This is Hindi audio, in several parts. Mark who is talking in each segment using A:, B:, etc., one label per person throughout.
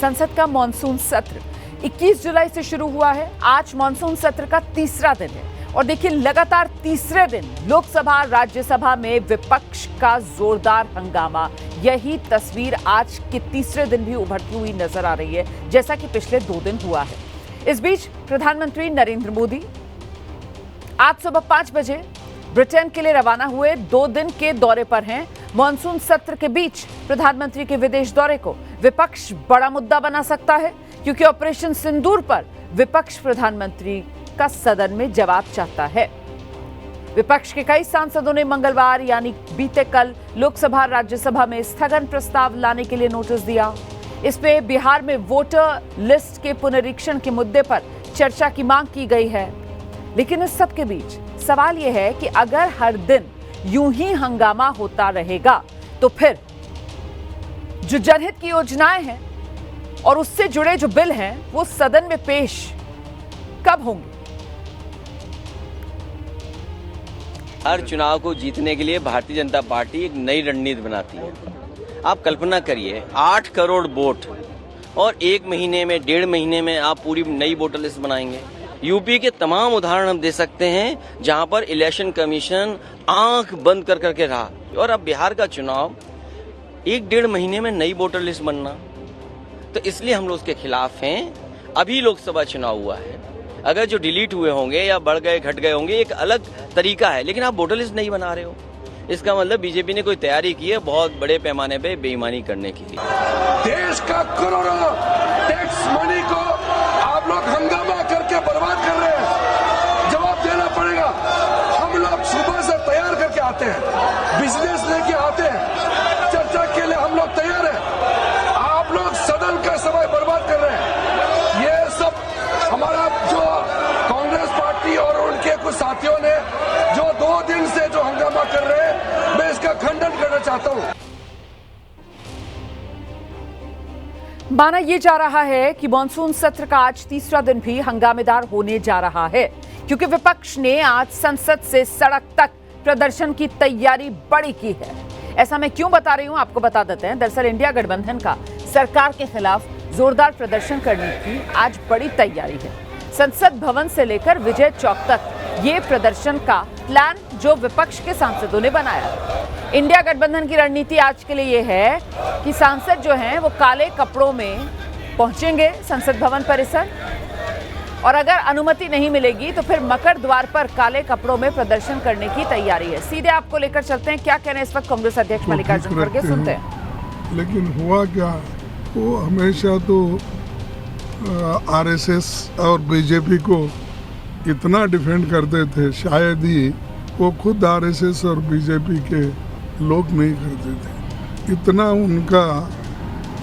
A: संसद का मॉनसून सत्र 21 जुलाई से शुरू हुआ है। आज मॉनसून सत्र का तीसरा दिन है और देखिए लगातार तीसरे दिन लोकसभा राज्यसभा में विपक्ष का जोरदार हंगामा। यही तस्वीर आज के तीसरे दिन भी उभरती हुई नजर आ रही है, जैसा कि पिछले 2 दिन हुआ है। इस बीच प्रधानमंत्री नरेंद्र मोदी आज सुबह 5 बजे ब्रिटेन के लिए रवाना हुए। 2 दिन के दौरे पर हैं। मॉनसून सत्र के बीच प्रधानमंत्री के विदेश दौरे को विपक्ष बड़ा मुद्दा बना सकता है, क्योंकि ऑपरेशन सिंदूर पर विपक्ष प्रधानमंत्री का सदन में जवाब चाहता है। विपक्ष के कई सांसदों ने मंगलवार यानी बीते कल लोकसभा राज्यसभा में स्थगन प्रस्ताव लाने के लिए नोटिस दिया। इस पे बिहार में वोटर लिस्ट के पुनरीक्षण के मुद्दे पर चर्चा की मांग की गई है। लेकिन इस सब के बीच सवाल यह है कि अगर हर दिन यूं ही हंगामा होता रहेगा तो फिर जो जनहित की योजनाएं हैं और उससे जुड़े जो बिल हैं वो सदन में पेश कब होंगे?
B: हर चुनाव को जीतने के लिए भारतीय जनता पार्टी एक नई रणनीति बनाती है। आप कल्पना करिए 8 करोड़ वोट और 1 महीने में 1.5 महीने में आप पूरी नई वोटर लिस्ट बनाएंगे। यूपी के तमाम उदाहरण हम दे सकते हैं जहां पर इलेक्शन कमीशन आंख बंद कर करके रहा। और अब बिहार का चुनाव 1-1.5 महीने में नई वोटर लिस्ट बनना, तो इसलिए हम लोग उसके खिलाफ हैं। अभी लोकसभा चुनाव हुआ है, अगर जो डिलीट हुए होंगे या बढ़ गए घट गए होंगे एक अलग तरीका है, लेकिन आप वोटर लिस्ट नहीं बना रहे हो। इसका मतलब बीजेपी ने कोई तैयारी की है बहुत बड़े पैमाने पे बेईमानी करने की।
C: देश का करोड़ों टैक्स मनी को आप लोग हंगामा करके बर्बाद कर रहे हैं, जवाब देना पड़ेगा। हम लोग सुबह से तैयार करके आते हैं, बिजनेस लेके आते हैं, चर्चा के लिए हम लोग तैयार हैं। आप लोग सदन का समय बर्बाद कर रहे हैं। ये सब हमारा जो कांग्रेस पार्टी और उनके कुछ साथियों ने जो 2 दिन से जो हंगामा कर रहे हैं, मैं इसका खंडन करना चाहता हूं।
A: माना यह जा रहा है कि मॉनसून सत्र का आज तीसरा दिन भी हंगामेदार होने जा रहा है, क्योंकि विपक्ष ने आज संसद से सड़क तक प्रदर्शन की तैयारी बड़ी की है। ऐसा मैं क्यों बता रही हूं, आपको बता देते हैं। दरअसल इंडिया गठबंधन का सरकार के खिलाफ जोरदार प्रदर्शन करने की आज बड़ी तैयारी है। संसद भवन से लेकर विजय चौक तक ये प्रदर्शन का प्लान जो विपक्ष के सांसदों ने बनाया। इंडिया गठबंधन की रणनीति आज के लिए ये है कि सांसद जो हैं वो काले कपड़ों में पहुंचेंगे संसद भवन परिसर, और अगर अनुमति नहीं मिलेगी तो फिर मकर द्वार पर काले कपड़ों में प्रदर्शन करने की तैयारी है। सीधे आपको लेकर चलते हैं, क्या कहना है इस वक्त कांग्रेस अध्यक्ष मल्लिकार्जुन खड़गे, सुनते हैं।
D: लेकिन हुआ क्या, वो हमेशा तो आरएसएस और बीजेपी को इतना डिफेंड करते थे, शायद ही वो खुद आरएसएस और बीजेपी के लोग नहीं करते थे। इतना उनका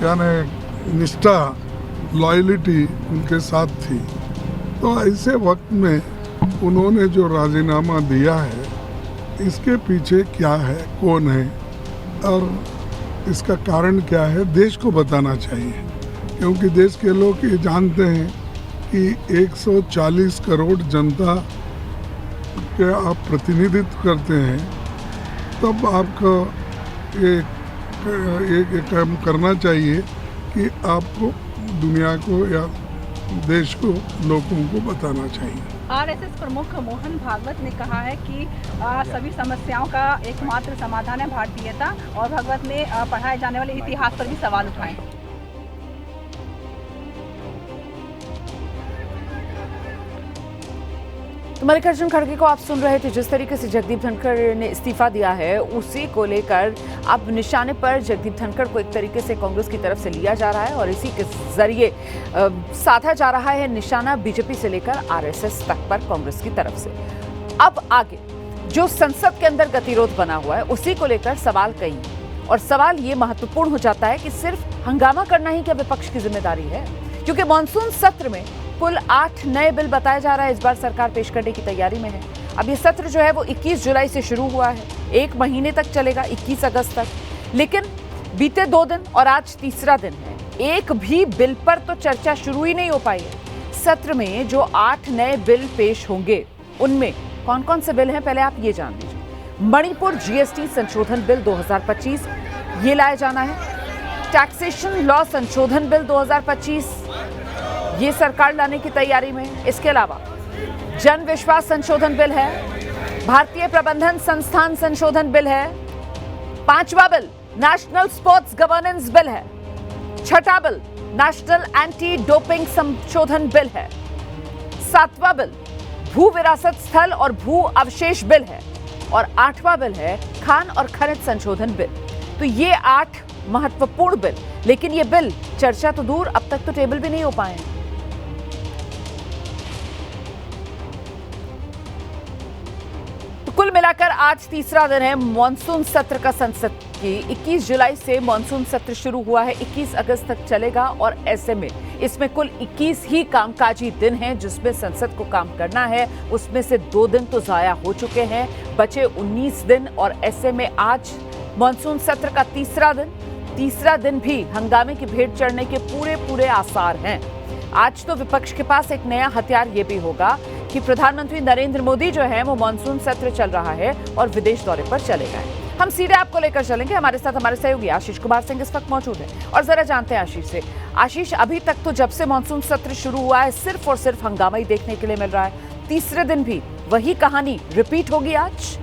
D: यानी निष्ठा, लॉयल्टी उनके साथ थी। तो ऐसे वक्त में उन्होंने जो राजीनामा दिया है, इसके पीछे क्या है, कौन है और इसका कारण क्या है, देश को बताना चाहिए। क्योंकि देश के लोग ये जानते हैं कि 140 करोड़ जनता के आप प्रतिनिधित्व करते हैं, तब आपको एक काम करना चाहिए कि आपको दुनिया को या देश को, लोगों को बताना चाहिए।
E: आरएसएस प्रमुख मोहन भागवत ने कहा है कि सभी समस्याओं का एकमात्र समाधान है भारतीयता, और भागवत ने पढ़ाए जाने वाले इतिहास पर भी सवाल उठाए।
A: तो मल्लिकार्जुन खड़गे को आप सुन रहे थे। जिस तरीके से जगदीप धनखड़ ने इस्तीफा दिया है, उसी को लेकर अब निशाने पर जगदीप धनखड़ को एक तरीके से कांग्रेस की तरफ से लिया जा रहा है, और इसी के जरिए साधा जा रहा है निशाना बीजेपी से लेकर आरएसएस तक पर कांग्रेस की तरफ से। अब आगे जो संसद के अंदर गतिरोध बना हुआ है, उसी को लेकर सवाल कई, और सवाल ये महत्वपूर्ण हो जाता है कि सिर्फ हंगामा करना ही क्या विपक्ष की जिम्मेदारी है? क्योंकि मॉनसून सत्र में कुल 8 नए बिल बताया जा रहा है, इस बार सरकार पेश करने की तैयारी में है। अब ये सत्र जो है वो 21 जुलाई से शुरू हुआ है, 1 महीने तक चलेगा, 21 अगस्त तक। लेकिन बीते 2 दिन और आज तीसरा दिन है, एक भी बिल पर तो चर्चा शुरू ही नहीं हो पाई है। सत्र में जो 8 नए बिल पेश होंगे, उनमें कौन कौन से बिल हैं, पहले आप ये जान लीजिए। मणिपुर जीएसटी संशोधन बिल 2025 ये लाया जाना है। टैक्सेशन लॉ संशोधन बिल 2025 ये सरकार लाने की तैयारी में। इसके अलावा जन विश्वास संशोधन बिल है, भारतीय प्रबंधन संस्थान संशोधन बिल है, 5वां bill national sports governance bill है, 6ठा बिल नेशनल एंटी डोपिंग संशोधन बिल है, 7वां बिल भू विरासत स्थल और भू अवशेष बिल है और 8वां बिल है खान और खनिज संशोधन बिल। तो ये 8 महत्वपूर्ण बिल, लेकिन ये बिल चर्चा तो दूर, अब तक तो टेबल भी नहीं हो पाए हैं। तो कुल मिलाकर आज तीसरा दिन है मॉनसून सत्र का संसद की। 21 जुलाई से मॉनसून सत्र शुरू हुआ है, 21 अगस्त तक चलेगा और ऐसे में इसमें कुल 21 ही कामकाजी दिन हैं जिसमें संसद को काम करना है। उसमें से 2 दिन तो जाया हो चुके हैं, बचे 19 दिन और ऐसे में आज मॉनसून सत्र का तीसरा दिन भी हंगामे की भेंट चढ़ने के पूरे आसार हैं। आज तो विपक्ष के पास एक नया हथियार ये भी होगा कि प्रधानमंत्री नरेंद्र मोदी जो है वो मॉनसून सत्र चल रहा है और विदेश दौरे पर चले गए। हम सीधे आपको लेकर चलेंगे, हमारे साथ हमारे सहयोगी आशीष कुमार सिंह इस वक्त मौजूद हैं और जरा जानते हैं आशीष से। आशीष, अभी तक तो जब से मॉनसून सत्र शुरू हुआ है सिर्फ और सिर्फ हंगामा ही देखने के लिए मिल रहा है, तीसरे दिन भी वही कहानी रिपीट होगी आज?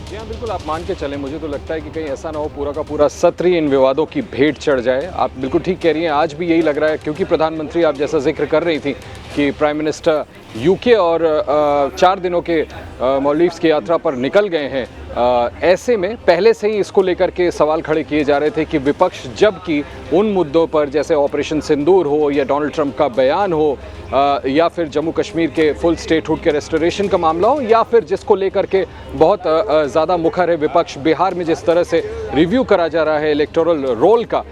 F: जी हाँ, बिल्कुल आप मान के चलें, मुझे तो लगता है कि कहीं ऐसा ना हो पूरा का पूरा सत्र ही इन विवादों की भेंट चढ़ जाए। आप बिल्कुल ठीक कह रही हैं, आज भी यही लग रहा है क्योंकि प्रधानमंत्री आप जैसा जिक्र कर रही थी कि प्राइम मिनिस्टर यूके और 4 दिनों के मालदीव्स की यात्रा पर निकल गए हैं। ऐसे में पहले से ही इसको लेकर के सवाल खड़े किए जा रहे थे कि विपक्ष जबकि उन मुद्दों पर जैसे ऑपरेशन सिंदूर हो या डोनाल्ड ट्रंप का बयान हो या फिर जम्मू कश्मीर के फुल स्टेटहुड के रेस्टोरेशन का मामला हो या फिर जिसको लेकर के बहुत ज़्यादा मुखर है विपक्ष, बिहार में जिस तरह से रिव्यू करा जा रहा है इलेक्टोरल रोल का,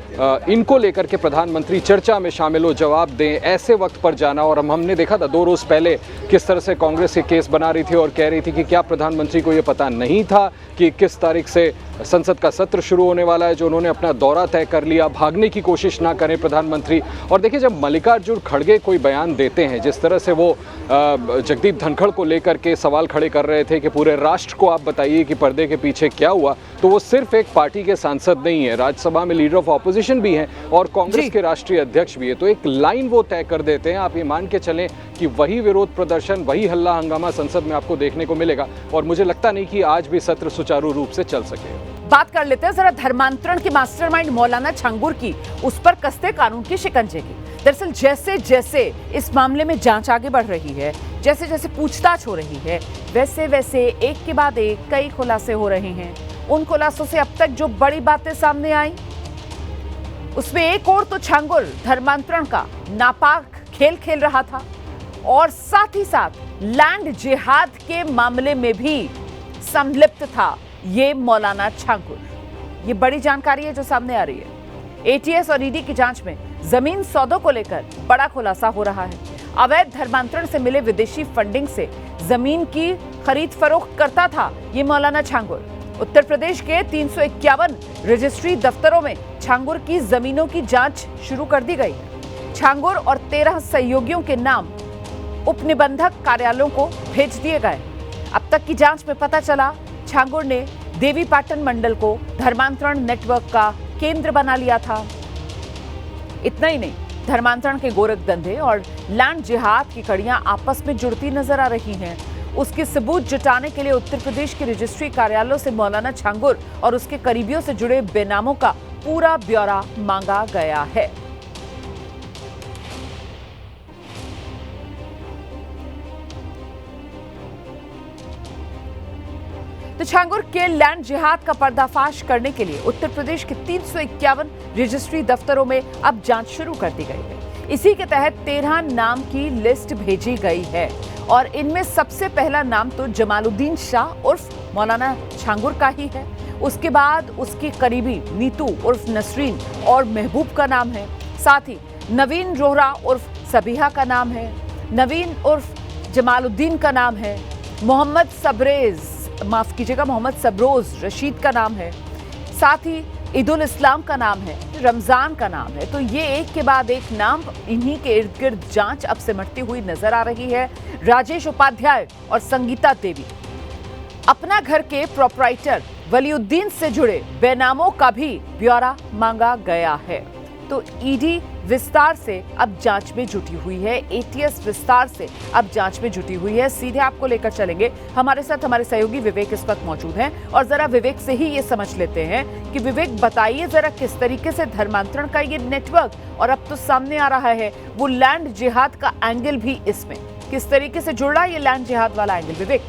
F: इनको लेकर के प्रधानमंत्री चर्चा में शामिल हो, जवाब दें, ऐसे वक्त पर जाना। और हमने देखा था 2 रोज़ पहले किस तरह से कांग्रेस ये केस बना रही थी और कह रही थी कि क्या प्रधानमंत्री को ये पता नहीं था कि 21 तारीख से संसद का सत्र शुरू होने वाला है, जो उन्होंने अपना दौरा तय कर लिया, भागने की कोशिश ना करें प्रधानमंत्री। और देखिए, जब मल्लिकार्जुन खड़गे कोई बयान देते हैं, जिस तरह से वो जगदीप धनखड़ को लेकर के सवाल खड़े कर रहे थे कि पूरे राष्ट्र को आप बताइए कि पर्दे के पीछे क्या हुआ, तो वो सिर्फ एक पार्टी के सांसद नहीं है, राज्यसभा में लीडर ऑफ ऑपोजिशन भी हैं और कांग्रेस के राष्ट्रीय अध्यक्ष भी है। तो एक लाइन वो तय कर देते हैं, आप ये मान के चलें कि वही विरोध प्रदर्शन, वही हल्ला हंगामा संसद में आपको देखने को मिलेगा और मुझे लगता नहीं कि आज भी सत्र सुचारू रूप से चल सके।
A: बात कर लेते हैं जरा धर्मांतरण के मास्टरमाइंड मौलाना छांगुर की, उस पर कसते कानून की शिकंजे की। दरअसल जैसे जैसे इस मामले में जांच आगे बढ़ रही है, जैसे जैसे पूछताछ हो रही है, वैसे वैसे एक के बाद एक कई खुलासे हो रहे हैं। उन खुलासों से अब तक जो बड़ी बातें सामने आई, उसमें एक और तो छांगुर धर्मांतरण का नापाक खेल खेल रहा था और साथ ही साथ लैंड जिहाद के मामले में भी संलिप्त था ये मौलाना छांगुर। ये बड़ी जानकारी है जो सामने आ रही है। एटीएस और ईडी की जांच में जमीन सौदों को लेकर बड़ा खुलासा हो रहा है। अवैध धर्मांतरण से मिले विदेशी फंडिंग से जमीन की खरीद फरोख्त करता था ये मौलाना छांगुर। उत्तर प्रदेश के 351 रजिस्ट्री दफ्तरों में छांगुर की जमीनों की जांच शुरू कर दी गई है। छांगुर और 13 सहयोगियों के नाम उपनिबंधक कार्यालयों को भेज दिए गए। अब तक की जांच में पता चला छांगुर ने देवीपाटन मंडल को धर्मांतरण नेटवर्क का केंद्र बना लिया था। इतना ही नहीं, धर्मांतरण के गोरख धंधे और लैंड जिहाद की कड़ियां आपस में जुड़ती नजर आ रही हैं। उसके सबूत जुटाने के लिए उत्तर प्रदेश के रजिस्ट्री कार्यालयों से मौलाना छांगुर और उसके करीबियों से जुड़े बेनामों का पूरा ब्यौरा मांगा गया है। तो छांगुर के लैंड जिहाद का पर्दाफाश करने के लिए उत्तर प्रदेश के 351 रजिस्ट्री दफ्तरों में अब जांच शुरू कर दी गई है। इसी के तहत 13 नाम की लिस्ट भेजी गई है और इनमें सबसे पहला नाम तो जमालुद्दीन शाह उर्फ मौलाना छांगुर का ही है। उसके बाद उसकी करीबी नीतू उर्फ नसरीन और महबूब का नाम है। साथ ही नवीन रोहरा उर्फ सबीहा का नाम है। नवीन उर्फ जमालुद्दीन का नाम है। मोहम्मद सबरोज रशीद का नाम है। साथ ही ईदुल इस्लाम का नाम है, रमजान का नाम है। तो ये एक के बाद एक नाम, इन्हीं के इर्द गिर्द जांच अब सिमटती हुई नजर आ रही है। राजेश उपाध्याय और संगीता देवी अपना घर के प्रोपराइटर वलीउद्दीन से जुड़े बेनामों का भी ब्यौरा मांगा गया है। तो ईडी विस्तार से अब जांच में जुटी हुई है, एटीएस विस्तार से अब जांच में जुटी हुई है। सीधे आपको लेकर चलेंगे, हमारे साथ हमारे सहयोगी विवेक इस वक्त मौजूद हैं और जरा विवेक से ही ये समझ लेते हैं कि विवेक बताइए जरा किस तरीके से धर्मांतरण का ये नेटवर्क, और अब तो सामने आ रहा है वो लैंड जिहाद का एंगल भी, इसमें किस तरीके से जुड़ रहा है ये लैंड जिहाद वाला एंगल, विवेक?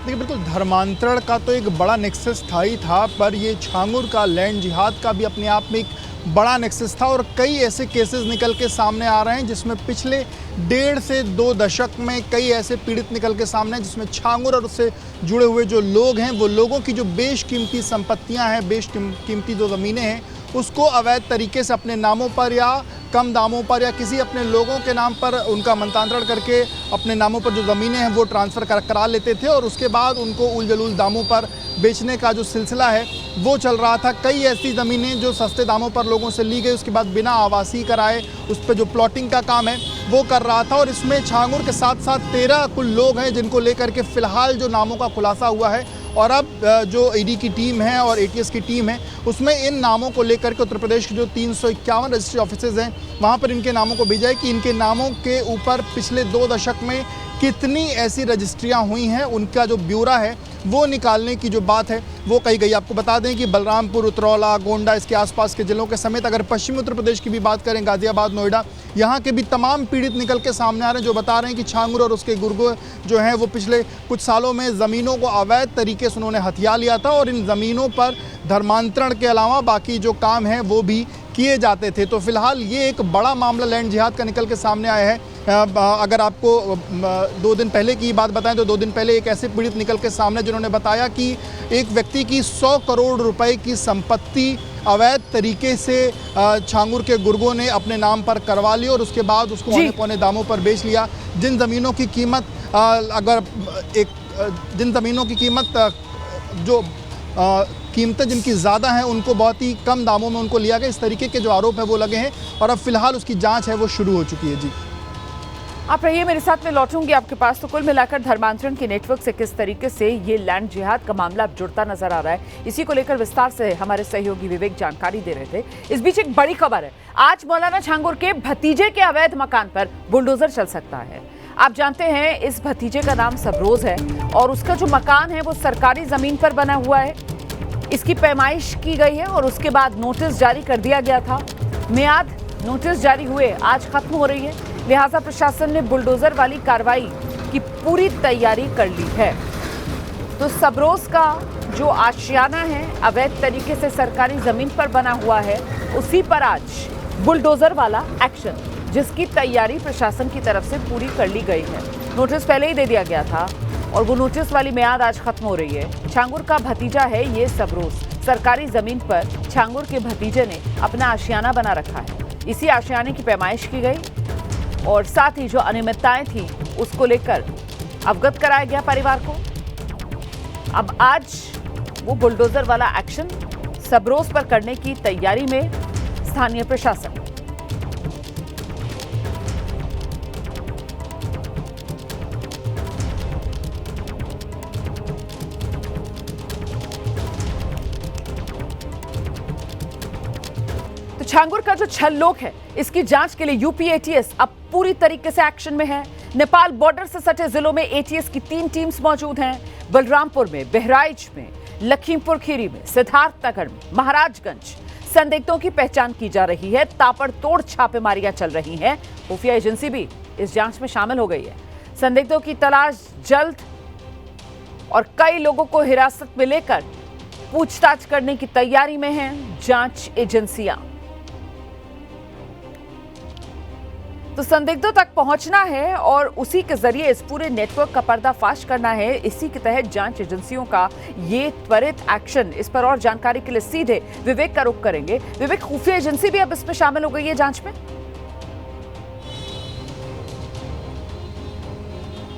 G: देखिए, बिल्कुल धर्मांतरण का तो एक बड़ा नेक्सस था ही था, पर ये छांगुर का लैंड जिहाद का भी अपने आप में एक बड़ा नेक्सस था। और कई ऐसे केसेस निकल के सामने आ रहे हैं जिसमें पिछले 1.5 से 2 दशक में कई ऐसे पीड़ित निकल के सामने हैं जिसमें छांगुर और उससे जुड़े हुए जो लोग हैं, वो लोगों की जो बेशकीमती संपत्तियां हैं, बेशकीमती जो ज़मीनें हैं, उसको अवैध तरीके से अपने नामों पर या कम दामों पर या किसी अपने लोगों के नाम पर उनका मंतांतरण करके अपने नामों पर जो ज़मीनें हैं वो ट्रांसफ़र करा लेते थे और उसके बाद उनको उल-जलूल दामों पर बेचने का जो सिलसिला है वो चल रहा था। कई ऐसी ज़मीनें जो सस्ते दामों पर लोगों से ली गई, उसके बाद बिना आवासी कराए उस पर जो प्लॉटिंग का काम है वो कर रहा था। और इसमें छांगुर के साथ साथ 13 कुल लोग हैं जिनको लेकर के फ़िलहाल जो नामों का खुलासा हुआ है, और अब जो ईडी की टीम है और एटीएस की टीम है उसमें इन नामों को लेकर के उत्तर प्रदेश के जो 351 रजिस्ट्री ऑफिसेज हैं वहाँ पर इनके नामों को भेजा है कि इनके नामों के ऊपर पिछले 2 दशक में कितनी ऐसी रजिस्ट्रियाँ हुई हैं, उनका जो ब्यौरा है वो निकालने की जो बात है वो कही गई। आपको बता दें कि बलरामपुर, उतरौला, गोंडा, इसके आसपास के जिलों के समेत अगर पश्चिमी उत्तर प्रदेश की भी बात करें, गाजियाबाद, नोएडा, यहाँ के भी तमाम पीड़ित निकल के सामने आ रहे हैं जो बता रहे हैं कि छांगुर और उसके गुर्गो जो हैं वो पिछले कुछ सालों में ज़मीनों को अवैध तरीके से उन्होंने हथिया लिया था और इन ज़मीनों पर धर्मांतरण के अलावा बाकी जो काम है वो भी किए जाते थे। तो फिलहाल ये एक बड़ा मामला लैंड जिहाद का निकल के सामने आया है। अगर आपको 2 दिन पहले की बात बताएं तो 2 दिन पहले एक ऐसे पीड़ित निकल के सामने जिन्होंने बताया कि एक व्यक्ति की 100 करोड़ रुपए की संपत्ति अवैध तरीके से छांगुर के गुर्गों ने अपने नाम पर करवा ली और उसके बाद उसको औने पौने दामों पर बेच लिया। जिन ज़मीनों की कीमत जिन ज़मीनों की कीमत जो कीमतें जिनकी ज़्यादा हैं उनको बहुत ही कम दामों में उनको लिया गया। इस तरीके के जो आरोप है वो लगे हैं और अब फिलहाल उसकी जांच है वो शुरू हो चुकी है। जी
A: आप रहिए मेरे साथ, में लौटूंगी आपके पास। तो कुल मिलाकर धर्मांतरण के नेटवर्क से किस तरीके से ये लैंड जिहाद का मामला अब जुड़ता नजर आ रहा है, इसी को लेकर विस्तार से हमारे सहयोगी विवेक जानकारी दे रहे थे। इस बीच एक बड़ी खबर है, आज मौलाना छांगुर के भतीजे के अवैध मकान पर बुलडोजर चल सकता है। आप जानते हैं इस भतीजे का नाम सबरोज है और उसका जो मकान है वो सरकारी जमीन पर बना हुआ है। इसकी पैमाइश की गई है और उसके बाद नोटिस जारी कर दिया गया था। मियाद नोटिस जारी हुए आज खत्म हो रही है, लिहाजा प्रशासन ने बुलडोजर वाली कार्रवाई की पूरी तैयारी कर ली है। तो सबरोज का जो आशियाना है अवैध तरीके से सरकारी जमीन पर बना हुआ है, उसी पर आज बुलडोजर वाला एक्शन, जिसकी तैयारी प्रशासन की तरफ से पूरी कर ली गई है। नोटिस पहले ही दे दिया गया था और वो नोटिस वाली मियाद आज खत्म हो रही है। छांगुर का भतीजा है ये सबरोज। सरकारी जमीन पर छांगुर के भतीजे ने अपना आशियाना बना रखा है। इसी आशियाने की पैमाइश की गई और साथ ही जो अनियमितताएं थी उसको लेकर अवगत कराया गया परिवार को। अब आज वो बुलडोजर वाला एक्शन सबरोज पर करने की तैयारी में स्थानीय प्रशासन। छांगुर का जो छल लोक है इसकी जांच के लिए यूपी एटीएस अब पूरी तरीके से एक्शन में है। नेपाल बॉर्डर से सटे जिलों में एटीएस की 3 टीम्स मौजूद हैं। बलरामपुर में, बहराइच में, लखीमपुर खीरी में, सिद्धार्थनगर में, महाराजगंज। संदिग्धों की पहचान की जा रही है, ताबड़तोड़ छापेमारियां चल रही हैं। खुफिया एजेंसी भी इस जांच में शामिल हो गई है। संदिग्धों की तलाश जल्द और कई लोगों को हिरासत में लेकर पूछताछ करने की तैयारी में हैं जांच एजेंसियां। तो संदिग्धों तक पहुंचना है और उसी के जरिए इस पूरे नेटवर्क का पर्दाफाश करना है। इसी के तहत जांच एजेंसियों का ये त्वरित एक्शन। इस पर और जानकारी के लिए सीधे विवेक का रुख करेंगे। विवेक, खुफिया एजेंसी भी अब इसमें शामिल हो गई है जांच में?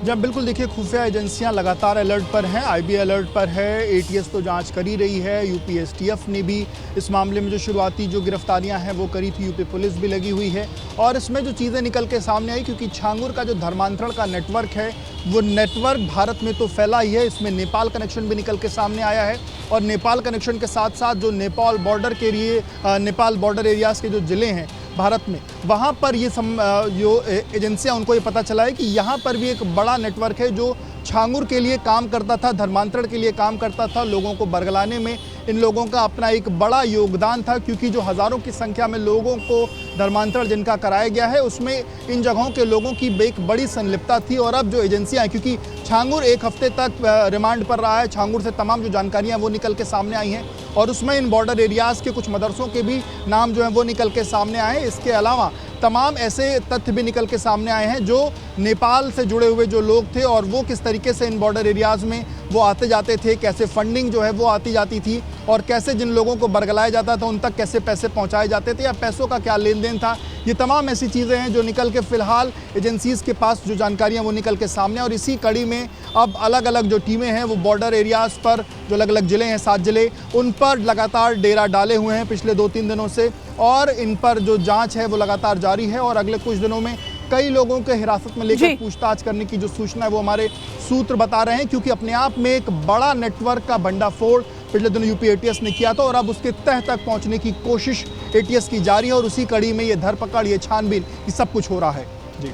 G: जब बिल्कुल देखिए खुफिया एजेंसियां लगातार अलर्ट पर हैं, आईबी अलर्ट पर है, एटीएस तो जांच कर ही रही है, यूपी एसटीएफ ने भी इस मामले में जो शुरुआती जो गिरफ्तारियां हैं वो करी थी, यूपी पुलिस भी लगी हुई है। और इसमें जो चीज़ें निकल के सामने आई, क्योंकि छांगुर का जो धर्मांतरण का नेटवर्क है वो नेटवर्क भारत में तो फैला ही है, इसमें नेपाल कनेक्शन भी निकल के सामने आया है। और नेपाल कनेक्शन के साथ साथ जो नेपाल बॉर्डर के लिए नेपाल बॉर्डर एरियाज़ के जो ज़िले हैं भारत में, वहाँ पर ये जो एजेंसियां उनको ये पता चला है कि यहाँ पर भी एक बड़ा नेटवर्क है जो छांगुर के लिए काम करता था, धर्मांतरण के लिए काम करता था। लोगों को बरगलाने में इन लोगों का अपना एक बड़ा योगदान था, क्योंकि जो हज़ारों की संख्या में लोगों को धर्मांतरण जिनका कराया गया है उसमें इन जगहों के लोगों की एक बड़ी संलिप्तता थी। और अब जो एजेंसियां हैं, क्योंकि छांगुर एक हफ्ते तक रिमांड पर रहा है, छांगुर से तमाम जो जानकारियाँ वो निकल के सामने आई हैं और उसमें इन बॉर्डर एरियाज़ के कुछ मदरसों के भी नाम जो हैं वो निकल के सामने आए हैं। इसके अलावा तमाम ऐसे तथ्य भी निकल के सामने आए हैं जो नेपाल से जुड़े हुए जो लोग थे और वो किस तरीके से इन बॉर्डर एरियाज़ में वो आते जाते थे, कैसे फंडिंग जो है वो आती जाती थी और कैसे जिन लोगों को बरगलाया जाता था उन तक कैसे पैसे पहुंचाए जाते थे या पैसों का क्या लेन देन था। ये तमाम ऐसी चीज़ें हैं जो निकल के फ़िलहाल एजेंसीज़ के पास जो जानकारियाँ वो निकल के सामने। और इसी कड़ी में अब अलग अलग जो टीमें हैं वो बॉर्डर एरियाज़ पर जो अलग अलग ज़िले हैं, 7 ज़िले, उन पर लगातार डेरा डाले हुए हैं पिछले 2-3 दिनों से और इन पर जो जाँच है वो लगातार जारी है। और अगले कुछ दिनों में कई लोगों के हिरासत में लेकर पूछताछ करने की जो सूचना है वो हमारे सूत्र बता रहे हैं, क्योंकि अपने आप में एक बड़ा नेटवर्क का भंडाफोड़ पिछले दिनों यूपी एटीएस ने किया था और अब उसके तह तक पहुंचने की कोशिश एटीएस की जारी है और उसी कड़ी में ये धरपकड़, ये छानबीन, ये सब कुछ हो रहा है। जी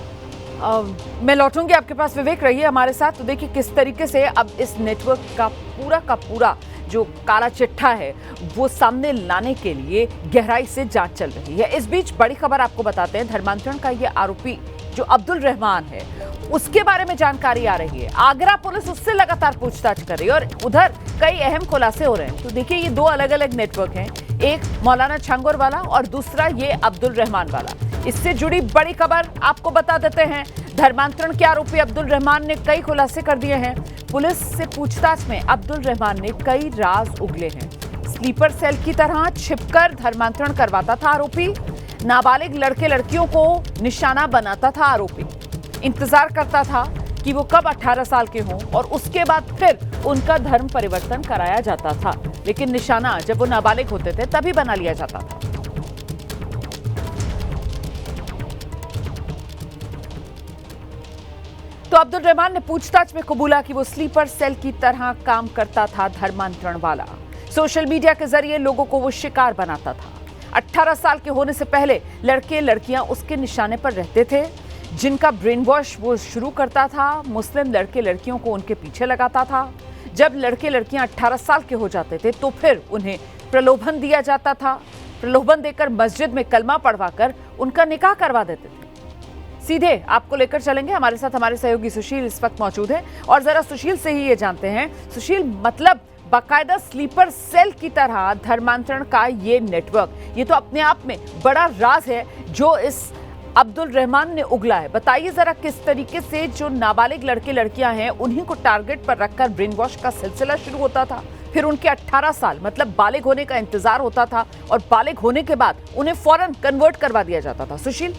A: मैं लौटूंगी आपके पास, विवेक रहिए हमारे साथ। तो देखिए किस तरीके से अब इस नेटवर्क का पूरा जो काला चिट्ठा है वो सामने लाने के लिए गहराई से जांच चल रही है। इस बीच बड़ी खबर आपको बताते हैं, धर्मांतरण का ये आरोपी जो अब्दुल रहमान है उसके बारे में जानकारी आ रही है। आगरा पुलिस उससे लगातार पूछताछ कर रही है और उधर कई अहम खुलासे हो रहे हैं। तो देखिए ये 2 अलग अलग नेटवर्क हैं, एक मौलाना छांगुर वाला और दूसरा ये अब्दुल रहमान वाला। इससे जुड़ी बड़ी खबर आपको बता देते हैं। धर्मांतरण के आरोपी अब्दुल रहमान ने कई खुलासे कर दिए हैं। पुलिस से पूछताछ में अब्दुल रहमान ने कई राज उगले हैं। स्लीपर सेल की तरह छिपकर धर्मांतरण करवाता था आरोपी, नाबालिग लड़के लड़कियों को निशाना बनाता था आरोपी, इंतजार करता था कि वो कब 18 साल के हों और उसके बाद फिर उनका धर्म परिवर्तन कराया जाता था, लेकिन निशाना जब वो नाबालिग होते थे तभी बना लिया जाता था। तो अब्दुल रहमान ने पूछताछ में कबूला कि वो स्लीपर सेल की तरह काम करता था धर्मांतरण वाला। सोशल मीडिया के जरिए लोगों को वो शिकार बनाता था। 18 साल के होने से पहले लड़के लड़कियां उसके निशाने पर रहते थे, जिनका ब्रेन वॉश वो शुरू करता था। मुस्लिम लड़के लड़कियों को उनके पीछे लगाता था। जब लड़के लड़कियां 18 साल के हो जाते थे तो फिर उन्हें प्रलोभन दिया जाता था। प्रलोभन देकर मस्जिद में कलमा पढ़वाकर उनका निकाह करवा देते थे। सीधे आपको लेकर चलेंगे, हमारे साथ हमारे सहयोगी सुशील इस वक्त मौजूद है और जरा सुशील से ही ये जानते हैं। सुशील, मतलब बाकायदा स्लीपर सेल की तरह धर्मांतरण का ये नेटवर्क, ये तो अपने आप में बड़ा राज है जो इस अब्दुल रहमान ने उगला है। बताइए जरा किस तरीके से जो नाबालिग लड़के लड़कियां हैं उन्हीं को टारगेट पर रखकर ब्रेन वॉश का सिलसिला शुरू होता था, फिर उनके 18 साल मतलब बालिग होने का इंतजार होता था और बालिग होने के बाद उन्हें फौरन कन्वर्ट करवा दिया जाता था। सुशील।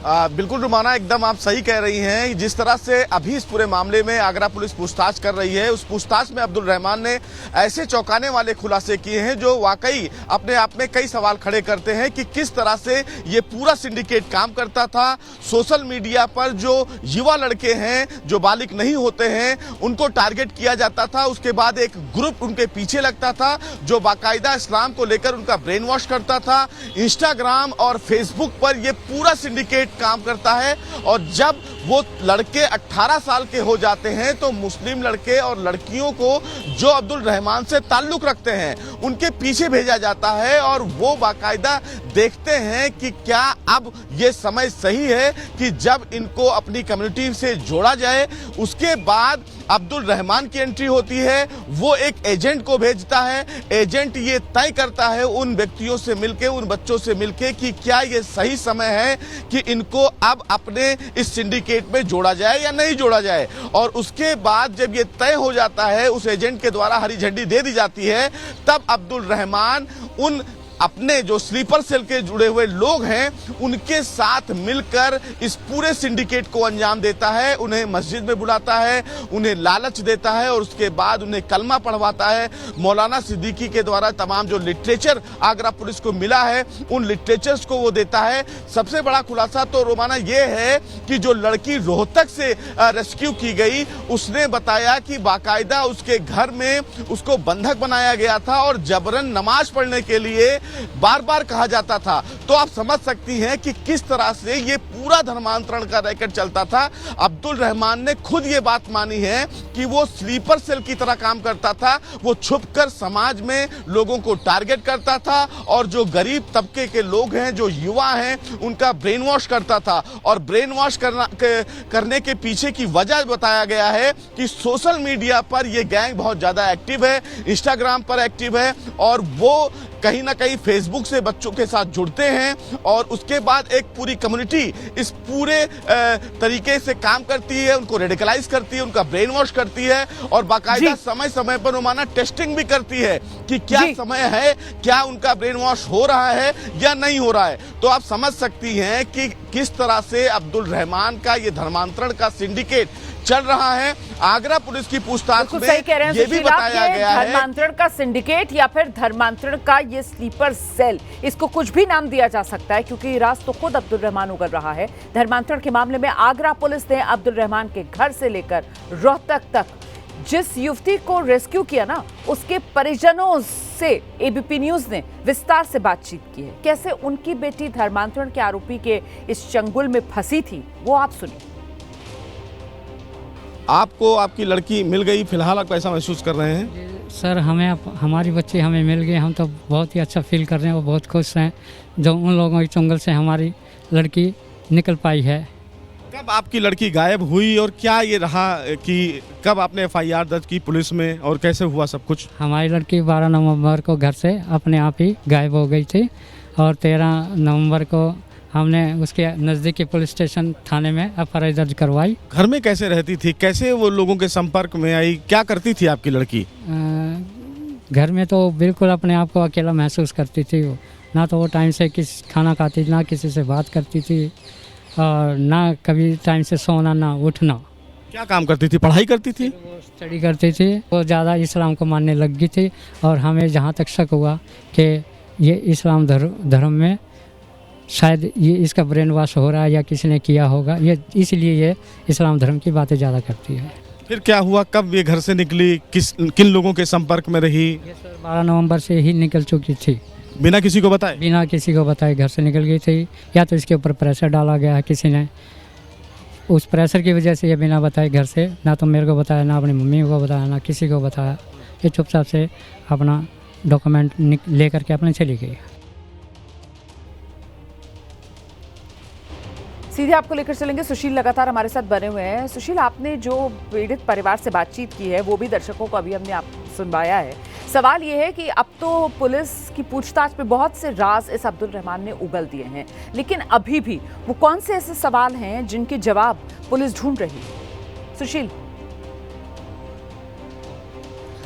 H: बिल्कुल रुमाना, एकदम आप सही कह रही हैं। जिस तरह से अभी इस पूरे मामले में आगरा पुलिस पूछताछ कर रही है, उस पूछताछ में अब्दुल रहमान ने ऐसे चौंकाने वाले खुलासे किए हैं जो वाकई अपने आप में कई सवाल खड़े करते हैं कि किस तरह से ये पूरा सिंडिकेट काम करता था। सोशल मीडिया पर जो युवा लड़के हैं जो बालिग नहीं होते हैं उनको टारगेट किया जाता था। उसके बाद एक ग्रुप उनके पीछे लगता था जो बाकायदा इस्लाम को लेकर उनका ब्रेन वॉश करता था। इंस्टाग्राम और फेसबुक पर ये पूरा सिंडिकेट काम करता है और जब वो लड़के 18 साल के हो जाते हैं तो मुस्लिम लड़के और लड़कियों को जो अब्दुल रहमान से ताल्लुक रखते हैं उनके पीछे भेजा जाता है और वो बाकायदा देखते हैं कि क्या अब ये समय सही है कि जब इनको अपनी कम्युनिटी से जोड़ा जाए। उसके बाद अब्दुल रहमान की एंट्री होती है, वो एक एजेंट को भेजता है। एजेंट ये तय करता है उन व्यक्तियों से मिलके, उन बच्चों से मिलके कि क्या ये सही समय है कि इनको अब अपने इस सिंडिकेट में जोड़ा जाए या नहीं जोड़ा जाए। और उसके बाद जब ये तय हो जाता है, उस एजेंट के द्वारा हरी झंडी दे दी जाती है, तब अब्दुल रहमान उन अपने जो स्लीपर सेल के जुड़े हुए लोग हैं उनके साथ मिलकर इस पूरे सिंडिकेट को अंजाम देता है। उन्हें मस्जिद में बुलाता है, उन्हें लालच देता है और उसके बाद उन्हें कलमा पढ़वाता है। मौलाना सिद्दीकी के द्वारा तमाम जो लिटरेचर आगरा पुलिस को मिला है उन लिटरेचर्स को वो देता है। सबसे बड़ा खुलासा तो रोमाना ये है कि जो लड़की रोहतक से रेस्क्यू की गई उसने बताया कि बाकायदा उसके घर में उसको बंधक बनाया गया था और जबरन नमाज पढ़ने के लिए बार बार कहा जाता था। तो आप समझ सकती हैं कि किस तरह से ये पूरा धर्मांतरण का रैकेट चलता था। अब्दुल रहमान ने खुद ये बात मानी है कि वो स्लीपर सेल की तरह काम करता था। वो छुपकर समाज में लोगों को टारगेट करता था और जो गरीब तबके के लोग हैं, जो युवा हैं, उनका ब्रेन वॉश करता था। और ब्रेन वॉश करने के पीछे की वजह बताया गया है कि सोशल मीडिया पर ये गैंग बहुत ज्यादा एक्टिव है, इंस्टाग्राम पर एक्टिव है और वो कहीं ना कहीं फेसबुक से बच्चों के साथ जुड़ते हैं और उसके बाद एक पूरी कम्युनिटी इस पूरे तरीके से काम करती है, उनको रेडिकलाइज करती है, उनका ब्रेन वॉश करती है और बाकायदा समय समय पर रोमाना टेस्टिंग भी करती है कि क्या समय है, क्या उनका ब्रेन वॉश हो रहा है या नहीं हो रहा है। तो आप समझ सकती हैं कि किस तरह से अब्दुल रहमान का ये धर्मांतरण का सिंडिकेट चल रहा है। आगरा पुलिस की पूछताछ में ये भी बताया गया है
A: धर्मांतरण का सिंडिकेट या फिर धर्मांतरण का ये स्लीपर सेल, इसको कुछ भी नाम दिया जा सकता है क्योंकि राज तो खुद अब्दुल रहमान उगल रहा है। धर्मांतरण के मामले में आगरा पुलिस ने अब्दुल रहमान के घर से लेकर रोहतक तक जिस युवती को रेस्क्यू किया ना, उसके परिजनों से एबीपी न्यूज ने विस्तार से बातचीत की है। कैसे उनकी बेटी धर्मांतरण के आरोपी के इस चंगुल में फंसी थी वो आप सुनिए।
H: आपको आपकी लड़की मिल गई, फिलहाल आप कैसा महसूस कर रहे हैं?
I: सर हमारी बच्ची हमें मिल गई, हम तो बहुत ही अच्छा फील कर रहे हैं और बहुत खुश हैं जो उन लोगों के चंगुल से हमारी लड़की निकल पाई है।
H: कब आपकी लड़की गायब हुई और क्या ये रहा कि कब आपने एफआईआर दर्ज की पुलिस में और कैसे हुआ सब कुछ?
I: हमारी लड़की 12 नवंबर को घर से अपने आप ही गायब हो गई थी और 13 नवंबर को हमने उसके नज़दीकी पुलिस स्टेशन थाने में एफआईआर दर्ज करवाई।
H: घर में कैसे रहती थी, कैसे वो लोगों के संपर्क में आई, क्या करती थी आपकी लड़की?
I: घर में तो बिल्कुल अपने आप को अकेला महसूस करती थी। वो ना तो वो टाइम से खाना खाती थी, ना किसी से बात करती थी और ना कभी टाइम से सोना ना उठना।
H: क्या काम करती थी, पढ़ाई करती थी?
I: वो स्टडी करती थी। वो ज़्यादा इस्लाम को मानने लग गई थी और हमें जहाँ तक शक हुआ कि ये इस्लाम धर्म में शायद ये इसका ब्रेन वॉश हो रहा है या किसी ने किया होगा, ये इसलिए ये इस्लाम धर्म की बातें ज़्यादा करती है।
H: फिर क्या हुआ, कब ये घर से निकली, किन लोगों के संपर्क में रही?
I: ये सर 12 नवंबर से ही निकल चुकी थी,
H: बिना किसी को बताए?
I: बिना किसी को बताए घर से निकल गई थी। या तो इसके ऊपर प्रेशर डाला गया है किसी ने, उस प्रेशर की वजह से ये बिना बताए घर से, ना तो मेरे को बताया, ना अपनी मम्मी को बताया, ना किसी को बताया, ये चुपचाप से अपना डॉक्यूमेंट लेकर के अपने चली गई।
A: सीधे आपको लेकर चलेंगे, सुशील लगातार हमारे साथ बने हुए हैं। सुशील, आपने जो पीड़ित परिवार से बातचीत की है वो भी दर्शकों को अभी हमने आप सुनवाया है। सवाल ये है कि अब तो पुलिस की पूछताछ में बहुत से राज इस अब्दुल रहमान ने उगल दिए हैं, लेकिन अभी भी वो कौन से ऐसे सवाल हैं जिनके जवाब पुलिस ढूंढ रही है? सुशील।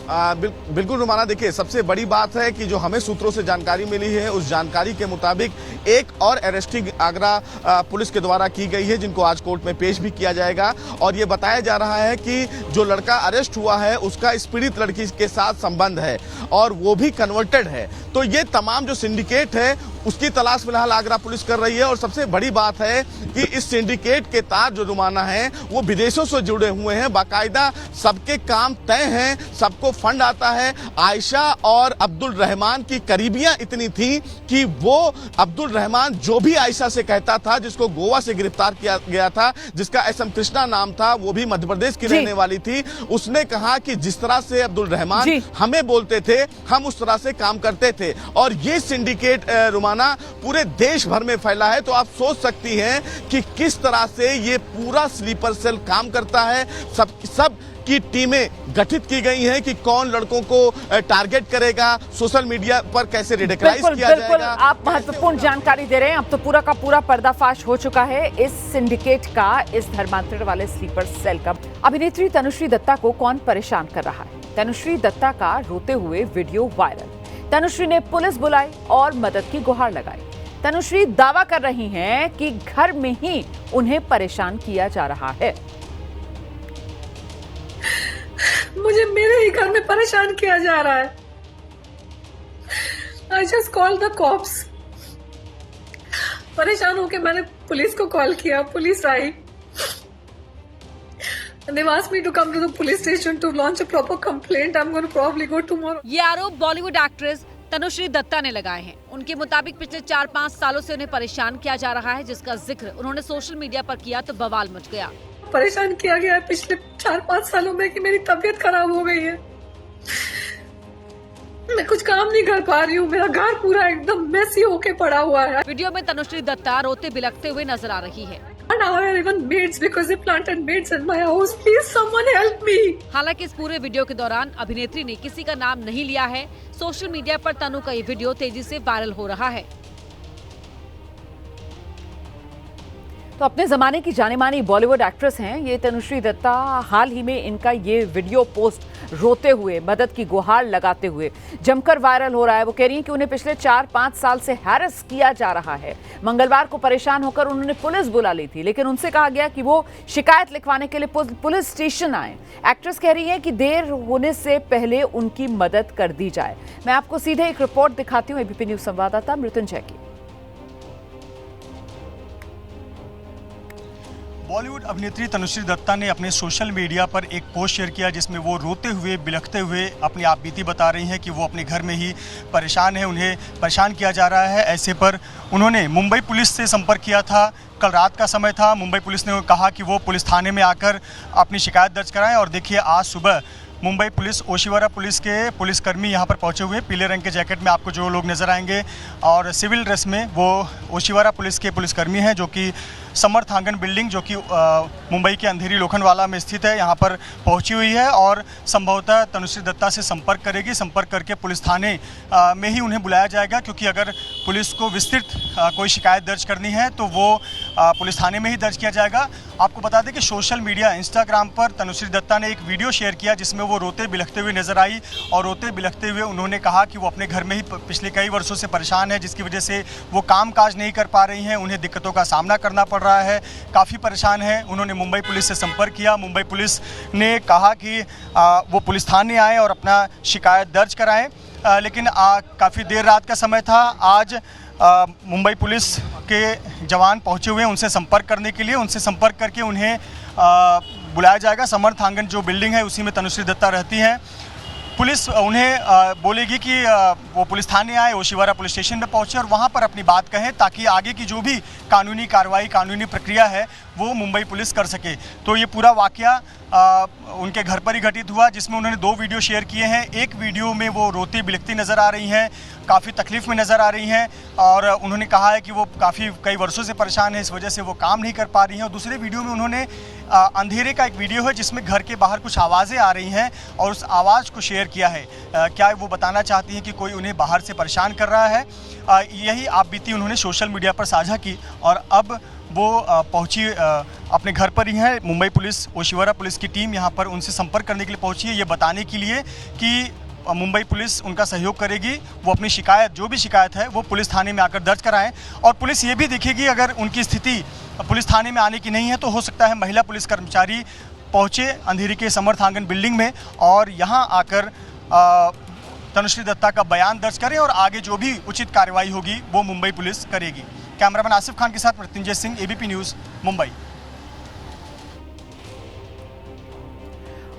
H: बिल्कुल रुमाना, देखिए सबसे बड़ी बात है कि जो हमें सूत्रों से जानकारी मिली है उस जानकारी के मुताबिक एक और अरेस्टिंग आगरा पुलिस के द्वारा की गई है, जिनको आज कोर्ट में पेश भी किया जाएगा। और ये बताया जा रहा है कि जो लड़का अरेस्ट हुआ है उसका इस पीड़ित लड़की के साथ संबंध है और वो भी कन्वर्टेड है। तो ये तमाम जो सिंडिकेट है उसकी तलाश फिलहाल आगरा पुलिस कर रही है। और सबसे बड़ी बात है कि इस सिंडिकेट के तार जो रुमाना है वो विदेशों से जुड़े हुए हैं, बाकायदा सबके काम तय हैं, सबको फंड आता है। आयशा और अब्दुल रहमान की करीबियां इतनी थी कि वो अब्दुल रहमान जो भी आयशा से कहता था, जिसको गोवा से गिरफ्तार किया गया था, जिसका एसएम कृष्णा नाम था, वो भी मध्य प्रदेश की रहने वाली थी, उसने कहा कि जिस तरह से अब्दुल रहमान हमें बोलते थे हम उस तरह से काम करते थे। और ये सिंडिकेट रुमाना पूरे देश भर में फैला है। तो आप सोच सकती हैं कि किस तरह से ये पूरा स्लीपर सेल काम करता है। सब की टीमें गठित की गई हैं कि कौन लड़कों को टारगेट करेगा, सोशल मीडिया पर कैसे रेडिकलाइज किया जाएगा।
A: आप महत्वपूर्ण जानकारी दे रहे हैं। अब तो पूरा का पूरा पर्दाफाश हो चुका है इस सिंडिकेट का, इस धर्मांतरण वाले स्लीपर सेल का। अभिनेत्री तनुश्री दत्ता को कौन परेशान कर रहा है? तनुश्री दत्ता का रोते हुए वीडियो वायरल। तनुश्री ने पुलिस बुलाई और मदद की गुहार लगाई। तनुश्री दावा कर रही हैं कि घर में ही उन्हें परेशान किया जा रहा है।
J: मुझे मेरे ही घर में परेशान किया जा रहा है। I just called the cops. परेशान होकर मैंने पुलिस को कॉल किया, police I. And they've asked me to come to the police station to launch a proper complaint. I'm going to probably go tomorrow.
K: ये आरोप बॉलीवुड एक्ट्रेस तनुश्री दत्ता ने लगाए हैं। उनके मुताबिक पिछले 4-5 सालों से उन्हें परेशान किया जा रहा है, जिसका जिक्र उन्होंने सोशल मीडिया पर किया तो बवाल मच गया।
J: परेशान किया गया है पिछले 4-5 सालों में कि मेरी तबीयत खराब हो गई है, मैं कुछ काम नहीं कर पा रही हूँ, मेरा घर पूरा एकदम मेसी होके पड़ा हुआ है।
K: वीडियो में तनुश्री दत्ता रोते बिलखते हुए नजर आ रही है। हालांकि इस पूरे वीडियो के दौरान अभिनेत्री ने किसी का नाम नहीं लिया है। सोशल मीडिया पर तनु का ये वीडियो तेजी से वायरल हो रहा है।
A: तो अपने जमाने की जाने मानी बॉलीवुड एक्ट्रेस हैं ये तनुश्री दत्ता। हाल ही में इनका ये वीडियो पोस्ट रोते हुए, मदद की गुहार लगाते हुए जमकर वायरल हो रहा है। वो कह रही हैं कि उन्हें पिछले 4-5 साल से हैरेस किया जा रहा है। मंगलवार को परेशान होकर उन्होंने पुलिस बुला ली थी, लेकिन उनसे कहा गया कि वो शिकायत लिखवाने के लिए पुलिस स्टेशन आए। एक्ट्रेस कह रही है कि देर होने से पहले उनकी मदद कर दी जाए। मैं आपको सीधे एक रिपोर्ट दिखाती हूँ एबीपी न्यूज संवाददाता मृत्युंजय की।
L: बॉलीवुड अभिनेत्री तनुश्री दत्ता ने अपने सोशल मीडिया पर एक पोस्ट शेयर किया जिसमें वो रोते हुए, बिलखते हुए अपनी आप बीती बता रही हैं कि वो अपने घर में ही परेशान है, उन्हें परेशान किया जा रहा है। ऐसे पर उन्होंने मुंबई पुलिस से संपर्क किया था। कल रात का समय था। मुंबई पुलिस ने कहा कि वो पुलिस थाने में आकर अपनी शिकायत दर्ज कराएं। और देखिए, आज सुबह मुंबई पुलिस, ओशिवारा पुलिस के पुलिसकर्मी यहाँ पर पहुँचे हुए। पीले रंग के जैकेट में आपको जो लोग नज़र आएंगे और सिविल ड्रेस में वो ओशिवारा पुलिस के पुलिसकर्मी हैं, जो कि समर्थांगन बिल्डिंग, जो कि मुंबई के अंधेरी लोखंडवाला में स्थित है, यहाँ पर पहुँची हुई है और संभवतः तनुश्री दत्ता से संपर्क करेगी। संपर्क करके पुलिस थाने में ही उन्हें बुलाया जाएगा, क्योंकि अगर पुलिस को विस्तृत कोई शिकायत दर्ज करनी है तो वो पुलिस थाने में ही दर्ज किया जाएगा। आपको बता दें कि सोशल मीडिया, इंस्टाग्राम पर तनुश्री दत्ता ने एक वीडियो शेयर किया जिसमें वो रोते बिलखते हुए नजर आई और रोते बिलखते हुए उन्होंने कहा कि वो अपने घर में ही पिछले कई वर्षों से परेशान है, जिसकी वजह से वो काम काज नहीं कर पा रही हैं, उन्हें दिक्कतों का सामना करना पड़ रहा है, काफ़ी परेशान है। उन्होंने मुंबई पुलिस से संपर्क किया। मुंबई पुलिस ने कहा कि वो पुलिस थाने आए और अपना शिकायत दर्ज कराएं, लेकिन काफ़ी देर रात का समय था। आज मुंबई पुलिस के जवान पहुंचे हुए हैं उनसे संपर्क करने के लिए। उनसे संपर्क करके उन्हें बुलाया जाएगा। समर्थांगन जो बिल्डिंग है उसी में तनुश्री दत्ता रहती हैं। पुलिस उन्हें बोलेगी कि वो पुलिस थाने आए, ओशिवारा पुलिस स्टेशन में पहुंचे और वहां पर अपनी बात कहें, ताकि आगे की जो भी कानूनी कार्रवाई, कानूनी प्रक्रिया है वो मुंबई पुलिस कर सके। तो ये पूरा वाकया उनके घर पर ही घटित हुआ, जिसमें उन्होंने 2 वीडियो शेयर किए हैं। एक वीडियो में वो रोती बिलखती नज़र आ रही हैं, काफ़ी तकलीफ़ में नज़र आ रही हैं और उन्होंने कहा है कि वो कई वर्षों से परेशान है, इस वजह से वो काम नहीं कर पा रही हैं। और दूसरे वीडियो में उन्होंने अंधेरे का एक वीडियो है जिसमें घर के बाहर कुछ आवाज़ें आ रही हैं और उस आवाज़ को शेयर किया है। क्या वो बताना चाहती हैं कि कोई उन्हें बाहर से परेशान कर रहा है। यही आप बीती उन्होंने सोशल मीडिया पर साझा की और अब वो पहुंची अपने घर पर ही है। मुंबई पुलिस, ओशिवारा पुलिस की टीम यहाँ पर उनसे संपर्क करने के लिए पहुंची है, ये बताने के लिए कि मुंबई पुलिस उनका सहयोग करेगी। वो अपनी शिकायत, जो भी शिकायत है वो पुलिस थाने में आकर दर्ज कराएं और पुलिस ये भी देखेगी अगर उनकी स्थिति पुलिस थाने में आने की नहीं है तो हो सकता है महिला पुलिस कर्मचारी पहुँचे अंधेरी के समर्थांगन बिल्डिंग में और यहाँ आकर तनुश्री दत्ता का बयान दर्ज करें और आगे जो भी उचित कार्रवाई होगी वो मुंबई पुलिस करेगी। कैमरामैन आसिफ खान के साथ मृत्युंजय सिंह, एबीपी न्यूज़, मुंबई।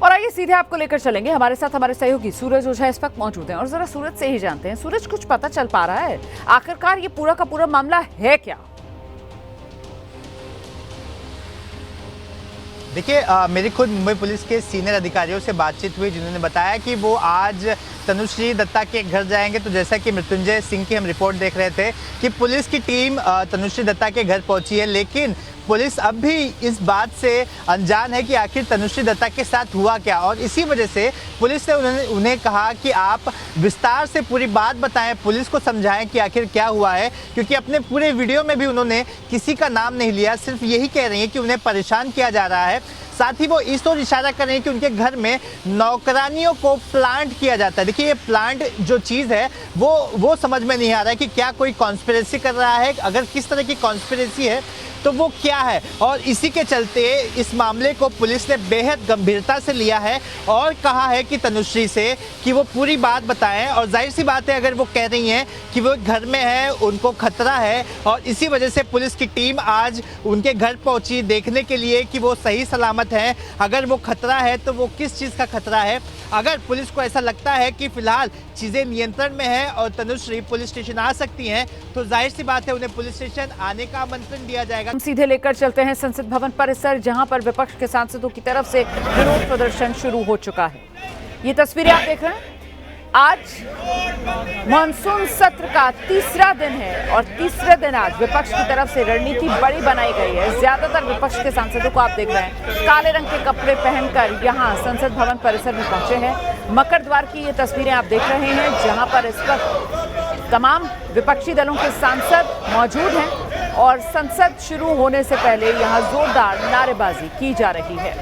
A: और आइए सीधे आपको लेकर चलेंगे, हमारे साथ हमारे सहयोगी सूरज ओझा इस वक्त मौजूद हैं और जरा सूरज से ही जानते हैं। सूरज, कुछ पता चल पा रहा है आखिरकार ये पूरा का पूरा मामला है क्या?
M: देखिए, मेरी खुद मुंबई पुलिस के सीनियर अधिकारियों से बातचीत हुई, जिन्होंने बताया कि वो आज तनुश्री दत्ता के घर जाएंगे। तो जैसा कि मृत्युंजय सिंह की हम रिपोर्ट देख रहे थे कि पुलिस की टीम तनुश्री दत्ता के घर पहुंची है, लेकिन पुलिस अब भी इस बात से अनजान है कि आखिर तनुश्री दत्ता के साथ हुआ क्या, और इसी वजह से पुलिस ने उन्हें कहा कि आप विस्तार से पूरी बात बताएं, पुलिस को समझाएं कि आखिर क्या हुआ है, क्योंकि अपने पूरे वीडियो में भी उन्होंने किसी का नाम नहीं लिया, सिर्फ यही कह रही हैं कि उन्हें परेशान किया जा रहा है। साथ ही वो इस ओर इशारा कर रहे हैं कि उनके घर में नौकरानियों को प्लांट किया जाता है। देखिए, ये प्लांट जो चीज़ है वो समझ में नहीं आ रहा है कि क्या कोई कॉन्स्पिरेसी कर रहा है, अगर किस तरह की कॉन्स्पिरेसी है तो वो क्या है, और इसी के चलते इस मामले को पुलिस ने बेहद गंभीरता से लिया है और कहा है कि तनुश्री से कि वो पूरी बात बताएं। और जाहिर सी बात है, अगर वो कह रही हैं कि वो घर में है, उनको खतरा है, और इसी वजह से पुलिस की टीम आज उनके घर पहुंची देखने के लिए कि वो सही सलामत हैं। अगर वो खतरा है तो वो किस चीज़ का खतरा है। अगर पुलिस को ऐसा लगता है कि फिलहाल चीज़ें नियंत्रण में है और तनुश्री पुलिस स्टेशन आ सकती हैं, तो जाहिर सी बात है उन्हें पुलिस स्टेशन आने का आमंत्रण दिया जाएगा।
A: हम सीधे लेकर चलते हैं संसद भवन परिसर, जहां पर विपक्ष के सांसदों की तरफ से विरोध प्रदर्शन शुरू हो चुका है। ये तस्वीरें आप देख रहे हैं। आज मानसून सत्र का तीसरा दिन है और तीसरे दिन आज विपक्ष की तरफ से रणनीति बड़ी बनाई गई है। ज्यादातर विपक्ष के सांसदों को आप देख रहे हैं काले रंग के कपड़े पहनकर यहां संसद भवन परिसर में पहुंचे हैं। मकर द्वार की ये तस्वीरें आप देख रहे हैं, जहां पर इस वक्त तमाम विपक्षी दलों के सांसद मौजूद हैं और संसद शुरू होने से पहले यहां जोरदार नारेबाजी की जा रही है।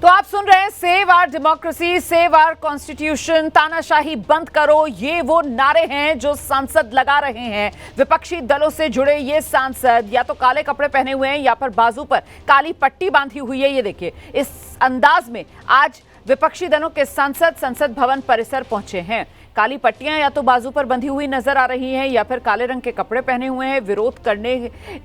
A: तो आप सुन रहे हैं save our democracy, save our constitution, तानाशाही बंद करो, ये वो नारे हैं जो सांसद लगा रहे हैं। विपक्षी दलों से जुड़े ये सांसद या तो काले कपड़े पहने हुए हैं या फिर बाजू पर काली पट्टी बांधी हुई है। ये देखिए, इस अंदाज में आज विपक्षी दलों के सांसद संसद भवन परिसर पहुंचे हैं। काली पट्टियां या तो बाजू पर बंधी हुई नजर आ रही हैं या फिर काले रंग के कपड़े पहने हुए हैं। विरोध करने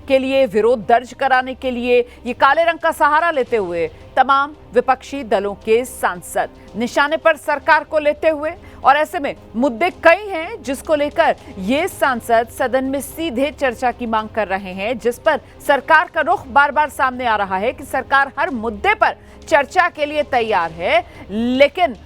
A: के लिए, विरोध दर्ज कराने के लिए ये काले रंग का सहारा लेते हुए तमाम विपक्षी दलों के सांसद निशाने पर सरकार को लेते हुए, और ऐसे में मुद्दे कई हैं जिसको लेकर ये सांसद सदन में सीधे चर्चा की मांग कर रहे हैं, जिस पर सरकार का रुख बार बार सामने आ रहा है कि सरकार हर मुद्दे पर चर्चा के लिए तैयार है। लेकिन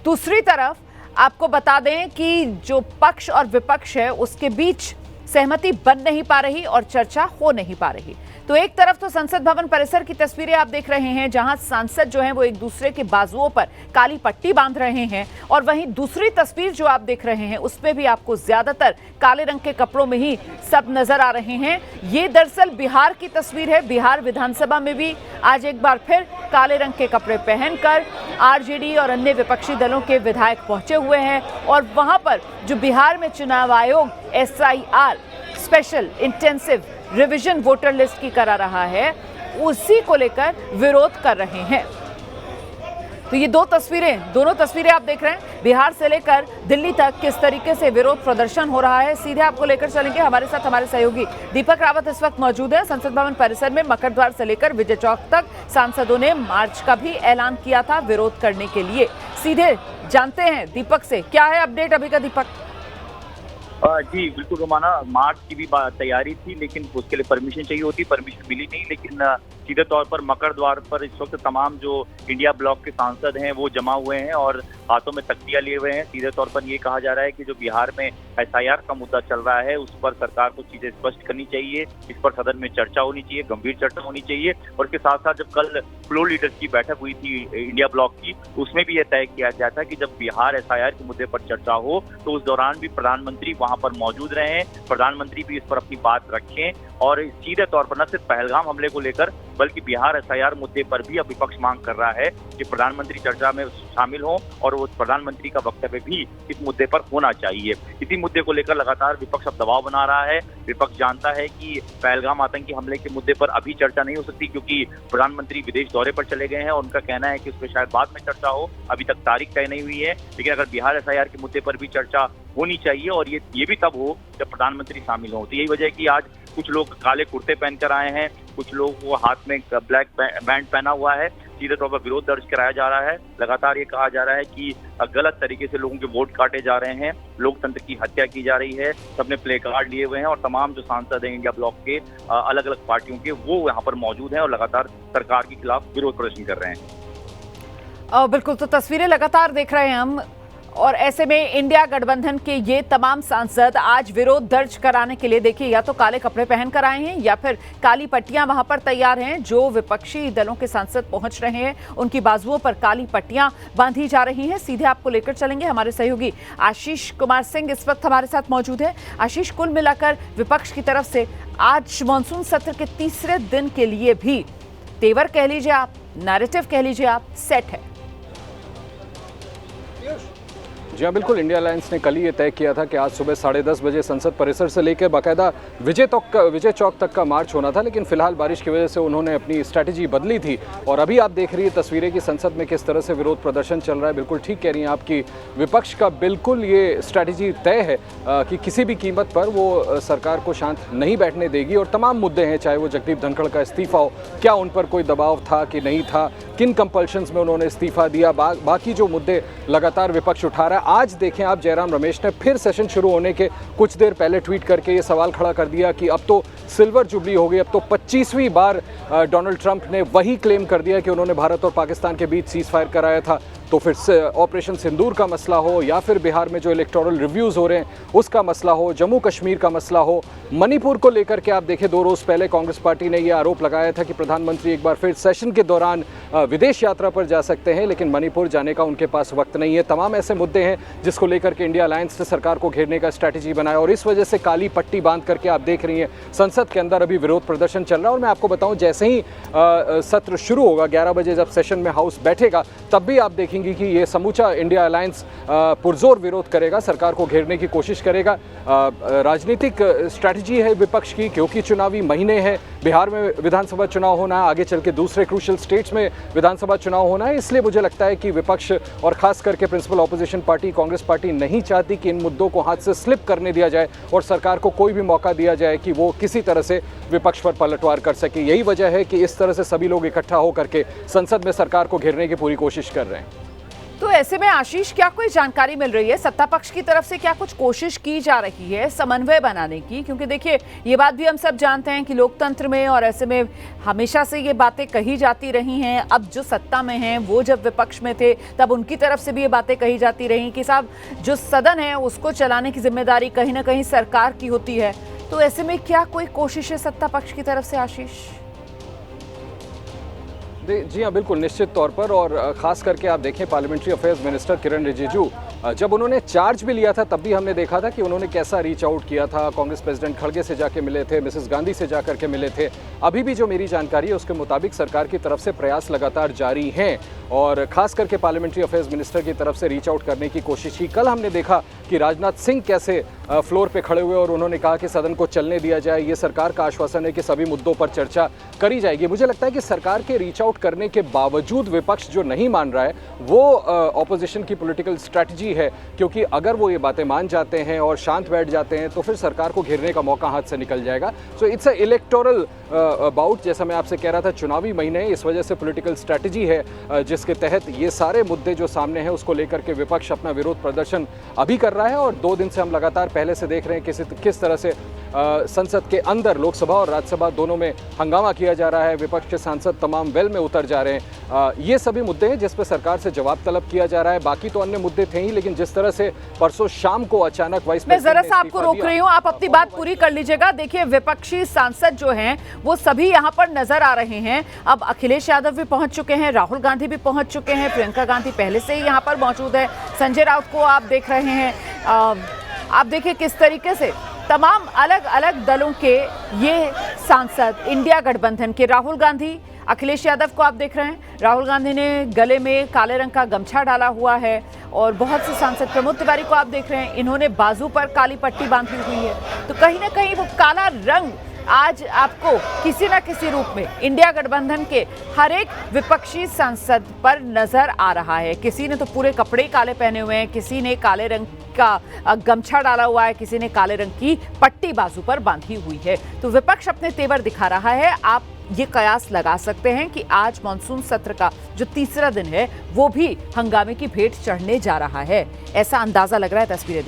A: दूसरी तरफ आपको बता दें कि जो पक्ष और विपक्ष है उसके बीच सहमति बन नहीं पा रही और चर्चा हो नहीं पा रही। तो एक तरफ तो संसद भवन परिसर की तस्वीरें आप देख रहे हैं, जहां सांसद जो हैं वो एक दूसरे के बाजुओं पर काली पट्टी बांध रहे हैं, और वहीं दूसरी तस्वीर जो आप देख रहे हैं उसमें भी आपको ज्यादातर काले रंग के कपड़ों में ही सब नजर आ रहे हैं। ये दरअसल बिहार की तस्वीर है। बिहार विधानसभा में भी आज एक बार फिर काले रंग के कपड़े पहनकर आरजेडी और अन्य विपक्षी दलों के विधायक पहुंचे हुए हैं, और वहां पर जो बिहार में चुनाव आयोग SIR special intensive revision voter list की करा रहा है, उसी को लेकर विरोध कर रहे हैं। तो ये दोनों तस्वीरें आप देख रहे हैं, बिहार से लेकर दिल्ली तक किस तरीके से विरोध प्रदर्शन हो रहा है। सीधे आपको लेकर चलेंगे, हमारे साथ हमारे सहयोगी दीपक रावत इस वक्त मौजूद है। संसद भवन परिसर में मकर द्वार से लेकर विजय चौक तक सांसदों ने मार्च का भी ऐलान किया था विरोध करने के लिए। सीधे जानते हैं दीपक से, क्या है अपडेट अभी का दीपक?
N: जी बिल्कुल रोमाना, मार्च की भी तैयारी थी लेकिन उसके लिए परमिशन चाहिए होती, परमिशन मिली नहीं। लेकिन सीधे तौर पर मकर द्वार पर इस वक्त तमाम जो इंडिया ब्लॉक के सांसद हैं वो जमा हुए हैं और हाथों में तख्तियां लिए हुए हैं। सीधे तौर पर ये कहा जा रहा है कि जो बिहार में SIR का मुद्दा चल रहा है उस पर सरकार को चीजें स्पष्ट करनी चाहिए, इस पर सदन में चर्चा होनी चाहिए, गंभीर चर्चा होनी चाहिए। और इसके साथ साथ जब कल फ्लोर लीडर्स की बैठक हुई थी इंडिया ब्लॉक की, उसमें भी यह तय किया गया था कि जब बिहार SIR के मुद्दे पर चर्चा हो तो उस दौरान भी प्रधानमंत्री वहां पर मौजूद रहे, प्रधानमंत्री भी इस पर अपनी बात रखें और सीधे तौर पर न सिर्फ पहलगाम हमले को लेकर बल्कि बिहार SIR मुद्दे पर भी अब विपक्ष मांग कर रहा है कि प्रधानमंत्री चर्चा में शामिल हों और वो प्रधानमंत्री का वक्तव्य भी इस मुद्दे पर होना चाहिए। इसी मुद्दे को लेकर लगातार विपक्ष अब दबाव बना रहा है। विपक्ष जानता है कि पहलगाम आतंकी हमले के मुद्दे पर अभी चर्चा नहीं हो सकती क्योंकि प्रधानमंत्री विदेश दौरे पर चले गए हैं और उनका कहना है कि उस पर शायद बाद में चर्चा हो, अभी तक तारीख तय नहीं हुई है। लेकिन अगर बिहार SIR के मुद्दे पर भी चर्चा होनी चाहिए और ये भी तब हो जब प्रधानमंत्री शामिल हो। तो यही वजह है कि आज कुछ लोग काले कुर्ते पहनकर आए हैं, कुछ लोग वो हाथ में ब्लैक बैंड पहना हुआ है, सीधे तौर पर विरोध दर्ज कराया जा रहा है। लगातार ये कहा जा रहा है कि गलत तरीके से लोगों के वोट काटे जा रहे हैं, लोकतंत्र की हत्या की जा रही है। सबने प्ले कार्ड लिए हुए हैं और तमाम जो सांसद हैं इंडिया ब्लॉक के अलग अलग पार्टियों के वो यहाँ पर मौजूद हैं और लगातार सरकार के खिलाफ विरोध प्रदर्शन कर रहे हैं।
A: बिल्कुल, तो तस्वीरें लगातार देख रहे हैं हम और ऐसे में इंडिया गठबंधन के ये तमाम सांसद आज विरोध दर्ज कराने के लिए देखिए या तो काले कपड़े पहनकर आए हैं या फिर काली पट्टियां वहां पर तैयार हैं। जो विपक्षी दलों के सांसद पहुंच रहे हैं उनकी बाजुओं पर काली पट्टियां बांधी जा रही हैं। सीधे आपको लेकर चलेंगे, हमारे सहयोगी आशीष कुमार सिंह इस वक्त हमारे साथ मौजूद है। आशीष, कुल मिलाकर विपक्ष की तरफ से आज मानसून सत्र के तीसरे दिन के लिए भी तेवर कह लीजिए आप, नैरेटिव कह लीजिए आप, सेट है।
F: जी हाँ, बिल्कुल। इंडिया अलायंस ने कल ही ये तय किया था कि आज सुबह 10:30 बजे संसद परिसर से लेकर बाकायदा विजय चौक तक का मार्च होना था, लेकिन फिलहाल बारिश की वजह से उन्होंने अपनी स्ट्रैटेजी बदली थी। और अभी आप देख रही है तस्वीरें कि संसद में किस तरह से विरोध प्रदर्शन चल रहा है। बिल्कुल ठीक कह रही हैं आपकी, विपक्ष का बिल्कुल ये स्ट्रैटेजी तय है कि किसी भी कीमत पर वो सरकार को शांत नहीं बैठने देगी। और तमाम मुद्दे हैं, चाहे वो जगदीप धनखड़ का इस्तीफा हो, क्या उन पर कोई दबाव था कि नहीं था, किन कंपल्शंस में उन्होंने इस्तीफा दिया, बाकी जो मुद्दे लगातार विपक्ष उठा रहा है। आज देखें आप, जयराम रमेश ने फिर सेशन शुरू होने के कुछ देर पहले ट्वीट करके ये सवाल खड़ा कर दिया कि अब तो सिल्वर जुबली हो गई, अब तो 25वीं बार डोनाल्ड ट्रंप ने वही क्लेम कर दिया कि उन्होंने भारत और पाकिस्तान के बीच सीज फायर कराया था। तो फिर से ऑपरेशन सिंदूर का मसला हो या फिर बिहार में जो इलेक्टोरल रिव्यूज़ हो रहे हैं उसका मसला हो, जम्मू कश्मीर का मसला हो, मणिपुर को लेकर के आप देखें 2 रोज़ पहले कांग्रेस पार्टी ने यह आरोप लगाया था कि प्रधानमंत्री एक बार फिर सेशन के दौरान विदेश यात्रा पर जा सकते हैं, लेकिन मणिपुर जाने का उनके पास वक्त नहीं है। तमाम ऐसे मुद्दे हैं जिसको लेकर के इंडिया अलायंस ने सरकार को घेरने का स्ट्रैटेजी बनाया और इस वजह से काली पट्टी बांध करके आप देख रही हैं संसद के अंदर अभी विरोध प्रदर्शन चल रहा है। और मैं आपको बताऊं, जैसे ही सत्र शुरू होगा 11 बजे जब सेशन में हाउस बैठेगा, तब भी आप देखेंगे कि ये समूचा इंडिया अलायंस पुरजोर विरोध करेगा, सरकार को घेरने की कोशिश करेगा। राजनीतिक स्ट्रैटेजी है विपक्ष की, क्योंकि चुनावी महीने हैं, बिहार में विधानसभा चुनाव होना है, आगे चल के दूसरे क्रूशियल स्टेट्स में विधानसभा चुनाव होना है। इसलिए मुझे लगता है कि विपक्ष और खास करके principal opposition party Congress party नहीं चाहती कि इन मुद्दों को हाथ से स्लिप करने दिया जाए और सरकार को कोई भी मौका दिया जाए कि वो किसी तरह से विपक्ष पर पलटवार कर सके। यही वजह है कि इस तरह से सभी लोग इकट्ठा होकर के संसद में सरकार को घेरने की पूरी कोशिश कर रहे हैं।
A: तो ऐसे में आशीष, क्या कोई जानकारी मिल रही है सत्ता पक्ष की तरफ से, क्या कुछ कोशिश की जा रही है समन्वय बनाने की? क्योंकि देखिए, ये बात भी हम सब जानते हैं कि लोकतंत्र में और ऐसे में हमेशा से ये बातें कही जाती रही हैं। अब जो सत्ता में हैं वो जब विपक्ष में थे तब उनकी तरफ से भी ये बातें कही जाती रही कि साहब जो सदन है उसको चलाने की जिम्मेदारी कहीं ना कहीं सरकार की होती है। तो ऐसे में क्या कोई कोशिश है सत्ता पक्ष की तरफ से आशीष?
F: जी हाँ, बिल्कुल, निश्चित तौर पर। और ख़ास करके आप देखें पार्लियामेंट्री अफेयर्स मिनिस्टर किरण रिजिजू जब उन्होंने चार्ज भी लिया था तब भी हमने देखा था कि उन्होंने कैसा रीच आउट किया था। कांग्रेस प्रेसिडेंट खड़गे से जाके मिले थे, मिसेस गांधी से जाकर के मिले थे। अभी भी जो मेरी जानकारी है उसके मुताबिक सरकार की तरफ से प्रयास लगातार जारी हैं और ख़ास करके पार्लियामेंट्री अफेयर्स मिनिस्टर की तरफ से रीच आउट करने की कोशिश की। कल हमने देखा कि राजनाथ सिंह कैसे फ्लोर पे खड़े हुए और उन्होंने कहा कि सदन को चलने दिया जाए। ये सरकार का आश्वासन है कि सभी मुद्दों पर चर्चा करी जाएगी। मुझे लगता है कि सरकार के रीच आउट करने के बावजूद विपक्ष जो नहीं मान रहा है वो ऑपोजिशन की पॉलिटिकल स्ट्रैटेजी है, क्योंकि अगर वो ये बातें मान जाते हैं और शांत बैठ जाते हैं तो फिर सरकार को घेरने का मौका हाथ से निकल जाएगा। So it's a electoral bout, जैसा मैं आपसे कह रहा था, चुनावी महीने, इस वजह से पॉलिटिकल स्ट्रैटेजी है जिसके तहत ये सारे मुद्दे जो सामने हैं उसको लेकर के विपक्ष अपना विरोध प्रदर्शन अभी कर रहा है। और 2 दिन से हम लगातार पहले से देख रहे हैं किस तरह से संसद के अंदर लोकसभा और राज्यसभा दोनों में हंगामा किया जा रहा है। विपक्ष के सांसद तमाम वेल में उतर जा रहे हैं। ये सभी मुद्दे हैं जिस पर सरकार से जवाब तलब किया जा रहा है। बाकी तो अन्य मुद्दे थे ही, लेकिन जिस तरह से परसों शाम को अचानक वाइस
A: मैं जरा सा आपको रोक रही हूँ, आप अपनी बात पूरी कर लीजिएगा। देखिए, विपक्षी सांसद जो हैं वो सभी यहाँ पर नजर आ रहे हैं। अब अखिलेश यादव भी पहुंच चुके हैं, राहुल गांधी भी पहुंच चुके हैं, प्रियंका गांधी पहले से ही यहाँ पर मौजूद है, संजय राउत को आप देख रहे हैं। आप देखिए किस तरीके से तमाम अलग अलग दलों के ये सांसद, इंडिया गठबंधन के राहुल गांधी अखिलेश यादव को आप देख रहे हैं, राहुल गांधी ने गले में काले रंग का गमछा डाला हुआ है और बहुत से सांसद, प्रमोद तिवारी को आप देख रहे हैं, इन्होंने बाजू पर काली पट्टी बांधी हुई है। तो कहीं ना कहीं वो काला रंग आज आपको किसी न किसी रूप में इंडिया गठबंधन के हर एक विपक्षी सांसद पर नजर आ रहा है। किसी ने तो पूरे कपड़े काले पहने हुए हैं, किसी ने काले रंग का गमछा डाला हुआ है, किसी ने काले रंग की पट्टी बाजू पर बांधी हुई है। तो विपक्ष अपने तेवर दिखा रहा है। आप ये कयास लगा सकते हैं कि आज मॉनसून सत्र का जो तीसरा दिन है वो भी हंगामे की भेंट चढ़ने जा रहा है। ऐसा अंदाजा लग रहा है तस्वीरें देख